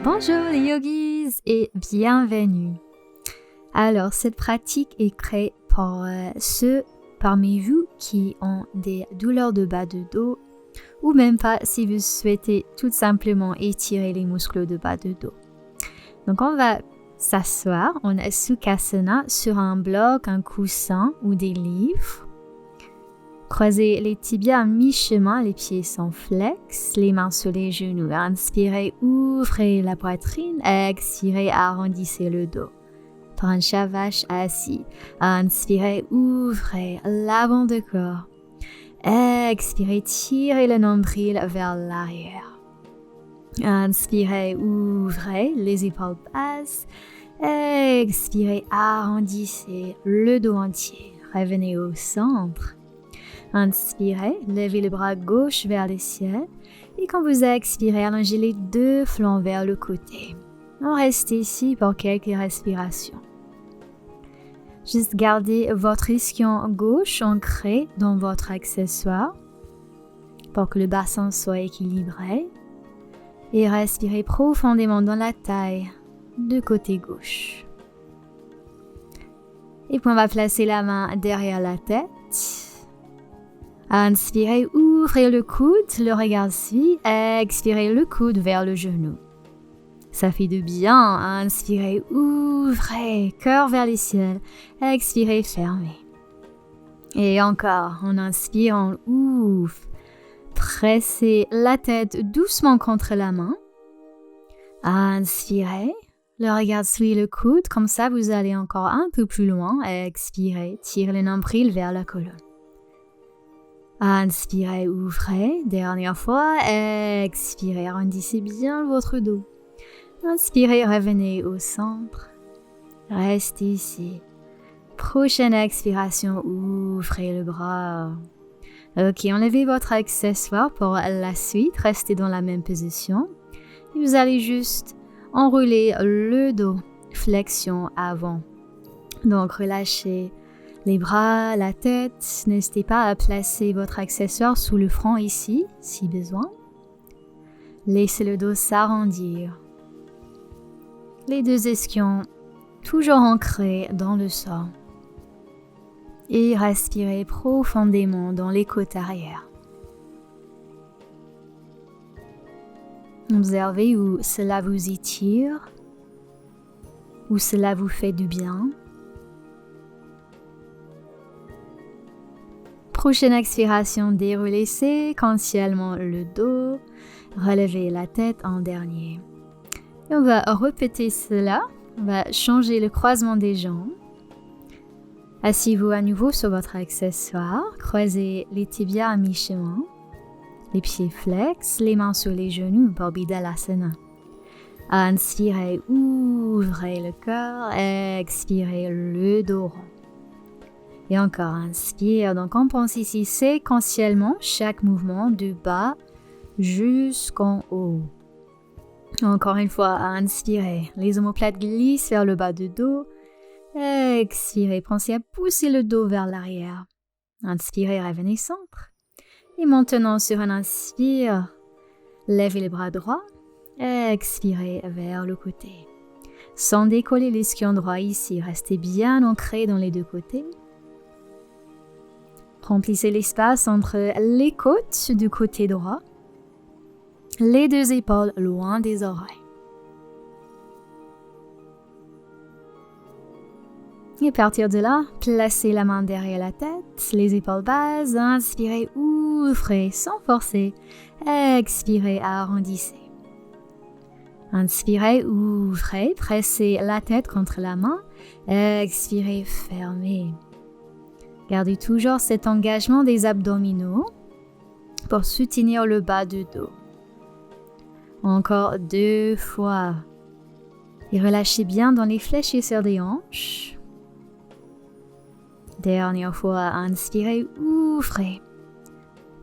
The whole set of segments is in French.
Bonjour les yogis et bienvenue. Alors, cette pratique est créée pour ceux parmi vous qui ont des douleurs de bas de dos ou même pas si vous souhaitez tout simplement étirer les muscles de bas de dos. Donc, on va s'asseoir en Sukhasana sur un bloc, un coussin ou des livres. Croisez les tibias à mi-chemin, les pieds sont flex, les mains sur les genoux. Inspirez, ouvrez la poitrine, expirez, arrondissez le dos. Pranchavash assis. Inspirez, ouvrez l'avant du corps. Expirez, tirez le nombril vers l'arrière. Inspirez, ouvrez les épaules basses. Expirez, arrondissez le dos entier. Revenez au centre. Inspirez, levez le bras gauche vers le ciel et quand vous expirez, allongez les deux flancs vers le côté. On reste ici pour quelques respirations. Juste gardez votre ischion gauche ancré dans votre accessoire pour que le bassin soit équilibré et respirez profondément dans la taille du côté gauche. Et puis on va placer la main derrière la tête. Inspirez, ouvrez le coude, le regard suit. Expirez le coude vers le genou. Ça fait du bien. Inspirez, ouvrez, cœur vers le ciel. Expirez, fermez. Et encore, on inspire, on ouvre. Pressez la tête doucement contre la main. Inspirez, le regard suit le coude. Comme ça, vous allez encore un peu plus loin. Expirez, tirez le nombril vers la colonne. Inspirez, ouvrez, dernière fois, expirez, arrondissez bien votre dos. Inspirez, revenez au centre, restez ici. Prochaine expiration, ouvrez le bras. Ok, enlevez votre accessoire pour la suite, restez dans la même position. Et vous allez juste enrouler le dos, flexion avant. Donc relâchez les bras, la tête, n'hésitez pas à placer votre accessoire sous le front ici, si besoin. Laissez le dos s'arrondir. Les deux ischions toujours ancrés dans le sol. Et respirez profondément dans les côtes arrière. Observez où cela vous étire, où cela vous fait du bien. Prochaine expiration, déroulez séquentiellement le dos, relevez la tête en dernier. Et on va répéter cela, on va changer le croisement des jambes. Asseyez-vous à nouveau sur votre accessoire, croisez les tibias à mi-chemin, les pieds flex, les mains sur les genoux pour Bidhalasana. Inspirez, ouvrez le cœur, expirez le dos rond. Et encore, inspire. Donc, on pense ici séquentiellement chaque mouvement du bas jusqu'en haut. Encore une fois, inspirez. Les omoplates glissent vers le bas du dos. Expirez. Pensez à pousser le dos vers l'arrière. Inspirez, revenez centre. Et maintenant, sur un inspire, levez les bras droits. Expirez vers le côté. Sans décoller l'ischion droit ici, restez bien ancré dans les deux côtés. Remplissez l'espace entre les côtes du côté droit, les deux épaules loin des oreilles. Et à partir de là, placez la main derrière la tête, les épaules basses, inspirez, ouvrez sans forcer, expirez, arrondissez. Inspirez, ouvrez, pressez la tête contre la main, expirez, fermez. Gardez toujours cet engagement des abdominaux pour soutenir le bas du dos. Encore 2 fois. Et relâchez bien dans les fléchisseurs des hanches. Dernière fois, inspirez, ouvrez.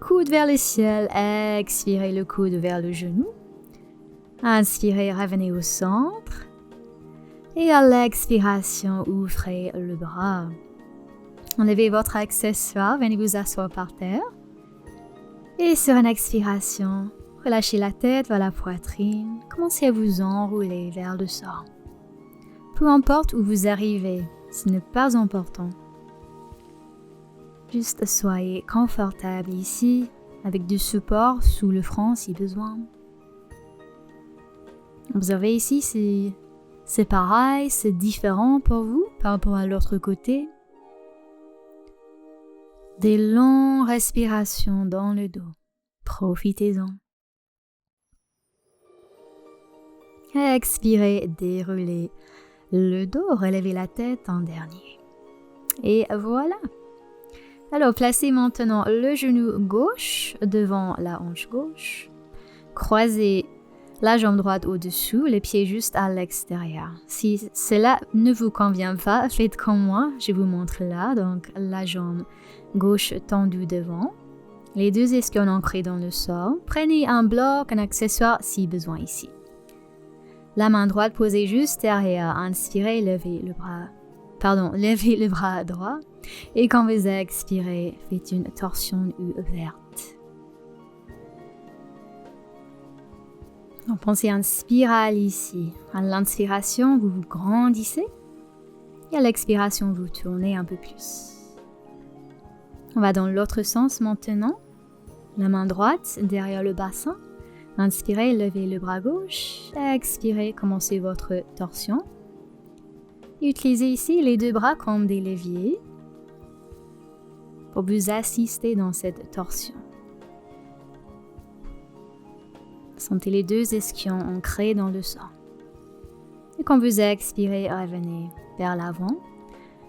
Coude vers le ciel, expirez le coude vers le genou. Inspirez, revenez au centre. Et à l'expiration, ouvrez le bras. Enlevez votre accessoire, venez vous asseoir par terre. Et sur une expiration, Relâchez la tête vers la poitrine. Commencez à vous enrouler vers le sol. Peu importe où vous arrivez, ce n'est pas important. Juste soyez confortable ici, avec du support sous le front si besoin. Observez ici si c'est pareil, c'est différent pour vous par rapport à l'autre côté. Des longues respirations dans le dos. Profitez-en. Expirez, déroulez le dos, relevez la tête en dernier. Et voilà. Alors, placez maintenant le genou gauche devant la hanche gauche. Croisez la jambe droite au-dessous, les pieds juste à l'extérieur. Si cela ne vous convient pas, faites comme moi, je vous montre là. Donc, la jambe gauche tendue devant, les deux ischions ancrés dans le sol. Prenez un bloc, un accessoire si besoin ici. La main droite posée juste derrière. Inspirez, levez le bras droit. Et quand vous expirez, faites une torsion ouverte. Donc, pensez à une spirale ici. À l'inspiration, vous vous grandissez. Et à l'expiration, vous tournez un peu plus. On va dans l'autre sens maintenant. La main droite derrière le bassin. Inspirez, levez le bras gauche. Expirez, commencez votre torsion. Utilisez ici les deux bras comme des leviers pour vous assister dans cette torsion. Sentez les deux ischions ancrés dans le sol. Et quand vous expirez, revenez vers l'avant.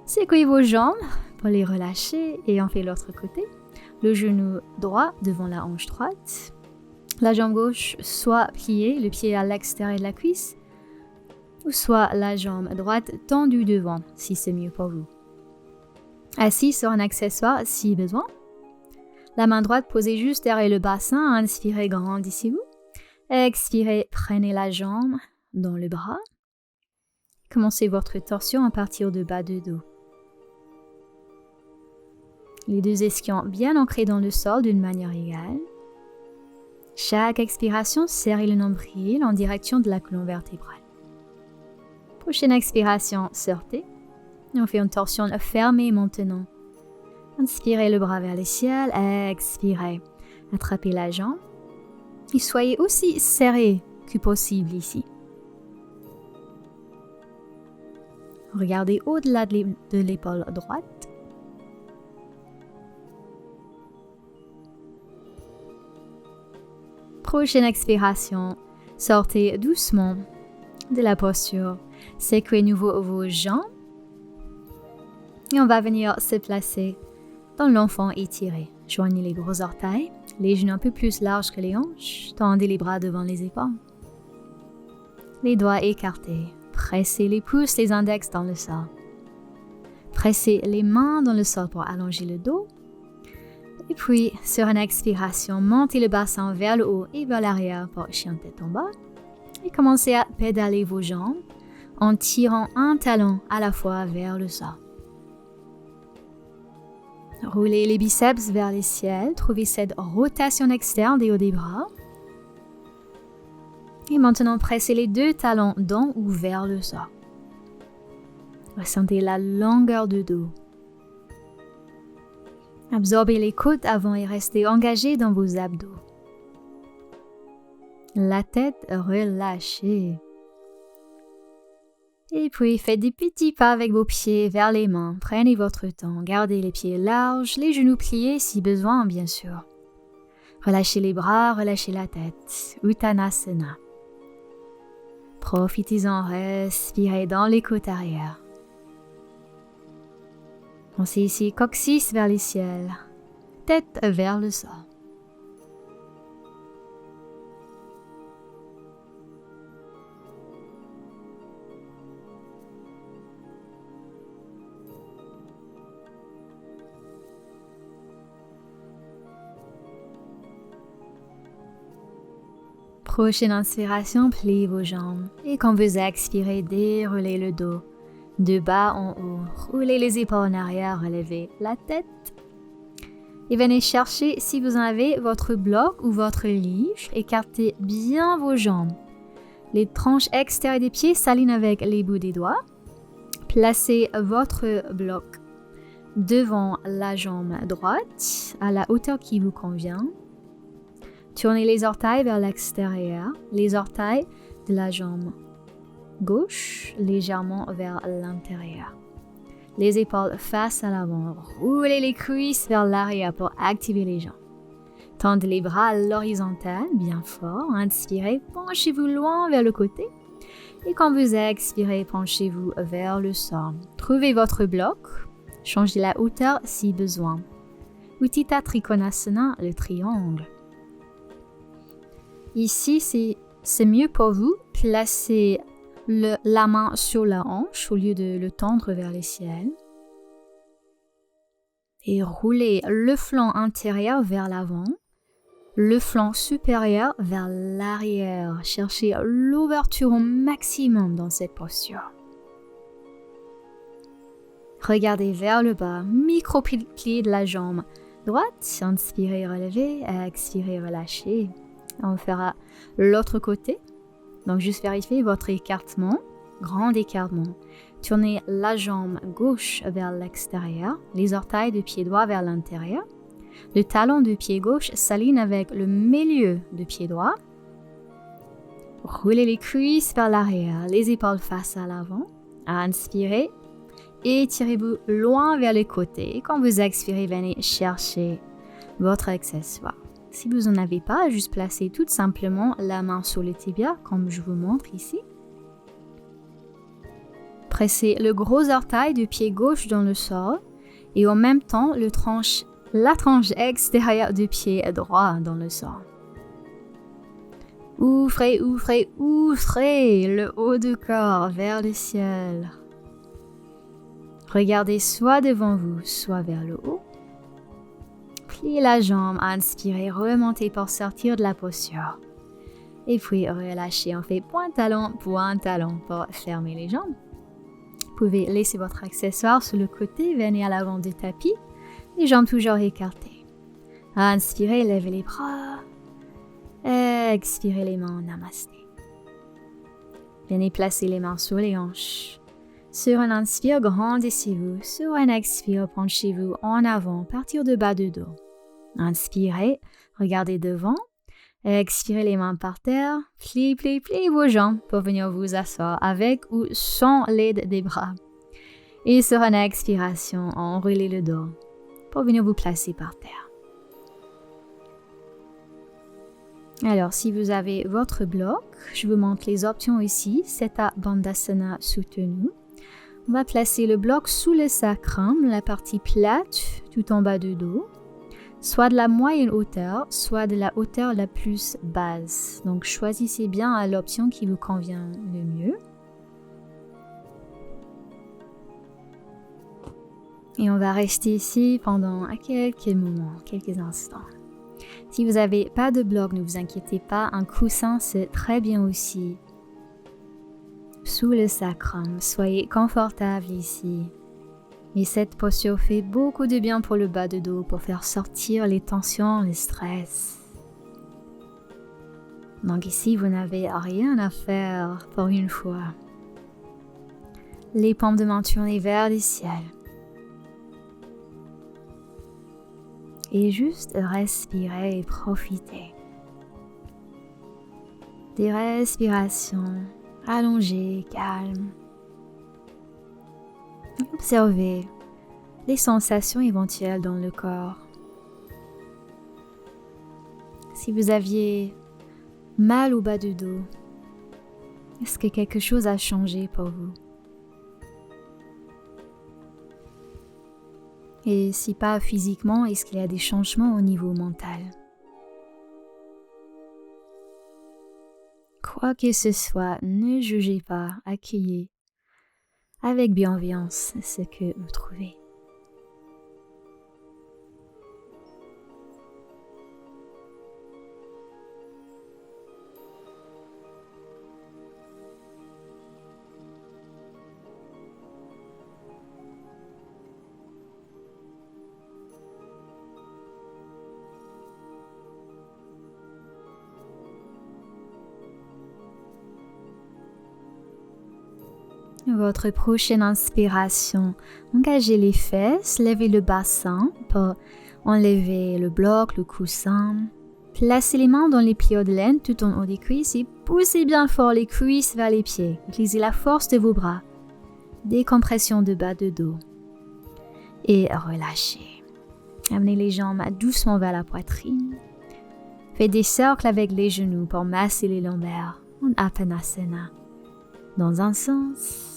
Secouez vos jambes pour les relâcher et on fait l'autre côté. Le genou droit devant la hanche droite. La jambe gauche soit pliée, le pied à l'extérieur de la cuisse, ou soit la jambe droite tendue devant, si c'est mieux pour vous. Assis sur un accessoire si besoin. La main droite posée juste derrière le bassin, inspirez, grandissez-vous. Expirez, prenez la jambe dans le bras. Commencez votre torsion à partir de bas de dos. Les deux ischions bien ancrés dans le sol d'une manière égale. Chaque expiration, serrez le nombril en direction de la colonne vertébrale. Prochaine expiration, sortez. On fait une torsion fermée maintenant. Inspirez le bras vers le ciel, expirez. Attrapez la jambe. Et soyez aussi serré que possible ici. Regardez au-delà de l'épaule droite. Prochaine expiration, sortez doucement de la posture. Secouez nouveau vos jambes. Et on va venir se placer dans l'enfant étiré. Joignez les gros orteils, les genoux un peu plus larges que les hanches. Tendez les bras devant les épaules. Les doigts écartés. Pressez les pouces, les index dans le sol. Pressez les mains dans le sol pour allonger le dos. Et puis, sur une expiration, montez le bassin vers le haut et vers l'arrière pour chien tête en bas. Et commencez à pédaler vos jambes en tirant un talon à la fois vers le sol. Roulez les biceps vers le ciel. Trouvez cette rotation externe des hauts des bras. Et maintenant, pressez les deux talons dans ou vers le sol. Ressentez la longueur de dos. Absorbez les côtes avant et restez engagé dans vos abdos. La tête relâchée. Et puis, faites des petits pas avec vos pieds vers les mains. Prenez votre temps. Gardez les pieds larges, les genoux pliés si besoin, bien sûr. Relâchez les bras, relâchez la tête. Uttanasana. Profitez-en, respirez dans les côtes arrière. Pensez ici coccyx vers le ciel, tête vers le sol. Prochaine inspiration, pliez vos jambes et quand vous expirez, déroulez le dos. De bas en haut, roulez les épaules en arrière, relevez la tête. Et venez chercher, si vous en avez, votre bloc ou votre livre. Écartez bien vos jambes. Les tranches extérieures des pieds s'alignent avec les bouts des doigts. Placez votre bloc devant la jambe droite, à la hauteur qui vous convient. Tournez les orteils vers l'extérieur, les orteils de la jambe gauche légèrement vers l'intérieur. Les épaules face à l'avant, roulez les cuisses vers l'arrière pour activer les jambes. Tendez les bras à l'horizontale, bien fort. Inspirez, penchez-vous loin vers le côté. Et quand vous expirez, penchez-vous vers le sol. Trouvez votre bloc. Changez la hauteur si besoin. Utthita Trikonasana, le triangle. Ici, c'est mieux pour vous. Placez la main sur la hanche au lieu de le tendre vers le ciel. Et roulez le flanc intérieur vers l'avant, le flanc supérieur vers l'arrière. Cherchez l'ouverture au maximum dans cette posture. Regardez vers le bas, micro-pli de la jambe droite. Inspirez, relevez, expirez, relâchez. On fera l'autre côté. Donc, juste vérifiez votre écartement, grand écartement. Tournez la jambe gauche vers l'extérieur, les orteils de pied droit vers l'intérieur. Le talon du pied gauche s'aligne avec le milieu du pied droit. Roulez les cuisses vers l'arrière, les épaules face à l'avant. Inspirez. Étirez-vous loin vers les côtés. Et quand vous expirez, venez chercher votre accessoire. Si vous n'en avez pas, juste placez tout simplement la main sur les tibias, comme je vous montre ici. Pressez le gros orteil du pied gauche dans le sol et en même temps la tranche extérieure du pied droit dans le sol. Ouvrez, ouvrez, ouvrez le haut du corps vers le ciel. Regardez soit devant vous, soit vers le haut. Pliez la jambe, inspirez, remontez pour sortir de la posture. Et puis relâchez, on fait point talon pour fermer les jambes. Vous pouvez laisser votre accessoire sur le côté, venez à l'avant du tapis, les jambes toujours écartées. Inspirez, levez les bras. Expirez les mains, namasté. Venez placer les mains sur les hanches. Sur un inspire, grandissez-vous. Sur un expire, penchez-vous en avant, partir de bas de dos. Inspirez, regardez devant. Expirez les mains par terre. Pliez vos jambes pour venir vous asseoir avec ou sans l'aide des bras. Et sur une expiration, enroulez le dos pour venir vous placer par terre. Alors, si vous avez votre bloc, je vous montre les options ici. Seta Bandhasana soutenu. On va placer le bloc sous le sacrum, la partie plate, tout en bas du dos, soit de la moyenne hauteur, soit de la hauteur la plus basse. Donc, choisissez bien l'option qui vous convient le mieux. Et on va rester ici pendant quelques moments, quelques instants. Si vous n'avez pas de bloc, ne vous inquiétez pas, un coussin c'est très bien aussi. Sous le sacrum, soyez confortable ici. Et cette posture fait beaucoup de bien pour le bas de dos, pour faire sortir les tensions, le stress. Donc ici, vous n'avez rien à faire pour une fois. Les paumes de main tournées vers le ciel. Et juste respirez et profitez. Des respirations allongées, calmes. Observez les sensations éventuelles dans le corps. Si vous aviez mal au bas du dos, est-ce que quelque chose a changé pour vous? Et si pas physiquement, est-ce qu'il y a des changements au niveau mental? Quoi que ce soit, ne jugez pas, accueillez avec bienveillance ce que vous trouvez. Votre prochaine inspiration, engagez les fesses, levez le bassin pour enlever le bloc, le coussin. Placez les mains dans les plis de laine tout en haut des cuisses et poussez bien fort les cuisses vers les pieds. Utilisez la force de vos bras. Décompression de bas de dos. Et relâchez. Amenez les jambes doucement vers la poitrine. Faites des cercles avec les genoux pour masser les lombaires en Apanasana. Dans un sens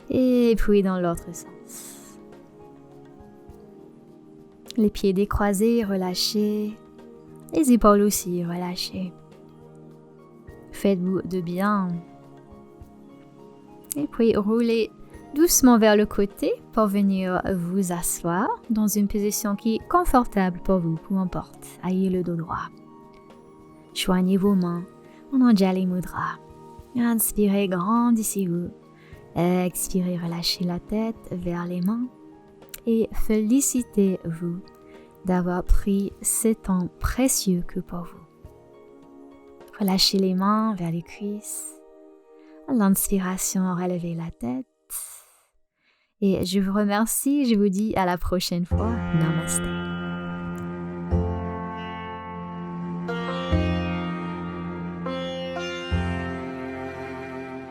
et puis dans l'autre sens. Les pieds décroisés, relâchez. Les épaules aussi, relâchez. Faites-vous de bien. Et puis roulez doucement vers le côté pour venir vous asseoir dans une position qui est confortable pour vous, peu importe. Ayez le dos droit. Joignez vos mains en Anjali Mudra. Inspirez, grandissez-vous. Expirez, relâchez la tête vers les mains. Et félicitez-vous d'avoir pris ce temps précieux que pour vous. Relâchez les mains vers les cuisses. À l'inspiration, relevez la tête. Et je vous remercie, je vous dis à la prochaine fois. Namaste.